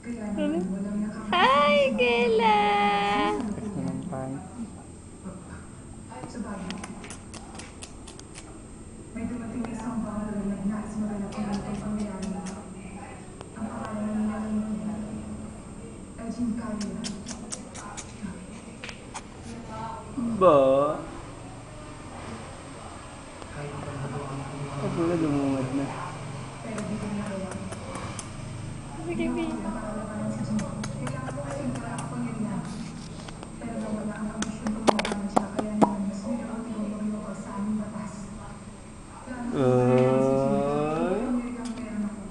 Ano? Hi, Kayla! Tapos naman tayo. May dumating na isang bawal na nais maganap ang itong pangyayari. Ang pangalan ng nanay ay Jim Carrey. Ba? Ako na lumungad na. Pero di ko nagawa. Sige, B. Napakalabanan si Jim. Kailangan ko kasi para ako pangyayari. Pero nawala ang ambisyon kong magaman siya. Kaya naman mas may nakatulong maging ako sa aming batas. Lalo na si Jim. Pamilyang meron ako.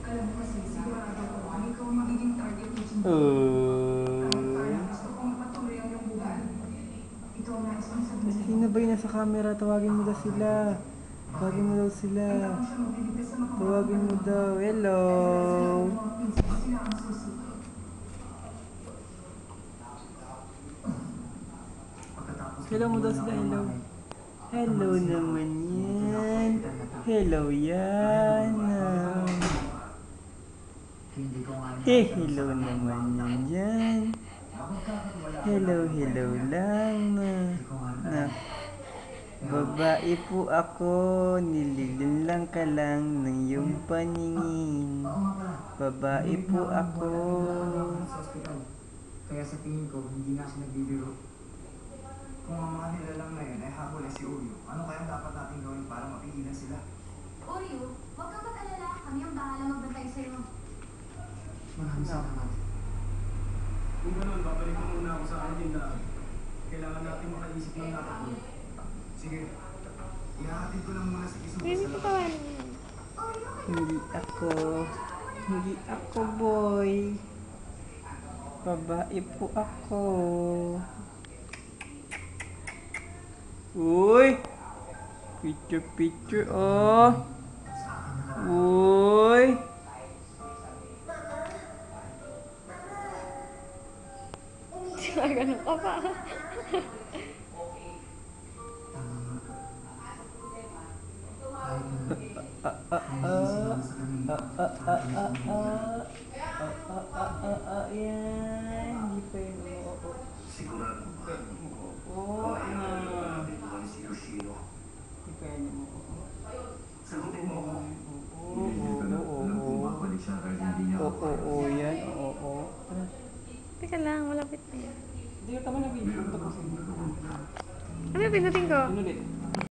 Alam ko kasi, sigurado ko kung ikaw ang magiging target ni Jim. Gusto kong ipatuloy ang iyong buhay. Ito ang nais kong sabihin sa'yo. Sino ba yung nasa camera? Tawagin mo daw sila. Tawagin mo daw sila. Kailangan ko siya magliligtas sa mga Tawagin mo daw. Hello. sila ang susi. Hello mo daw sila. Hello. Hello naman yan. Hello yan. Hello naman yan dyan. Hello lang na. Babae po ako, nililinlang ka lang ng iyong paningin. Babae po ako. Sa ospital. Kaya sa tingin ko, hindi na siya nagbibiro. Kung ang mga nilalang na yun ay habol ay si Oreo, ano kaya dapat natin gawin para mapigilan sila? Oreo, huwag kang mag-alala. Kami ang bahala magbantay sa'yo. Maraming salamat. Kung gano'n, babalik ko muna ako sa aking tindahan. Kailangan natin makaisip ng nakatulog. Sige. Ihahatid ko lang muna si Kiso Hindi sa ko labas. tawanan. Hindi ako boy. Babae po ako. Uy! Picture oh! Uy! Ganun ka pa. Ayan. Hindi pa yun. Sigurado ba? Oo na. Natin ba si Yoshino? Hindi pa yun. Sagutin mo ako. Oo. Bumabalik siya kahit hindi niya ako. Oo yan. Oo. Teka lang, malapit na yan. Hindi ka tama na video. Tapusin. Ano yung pinutin ko? Inulit.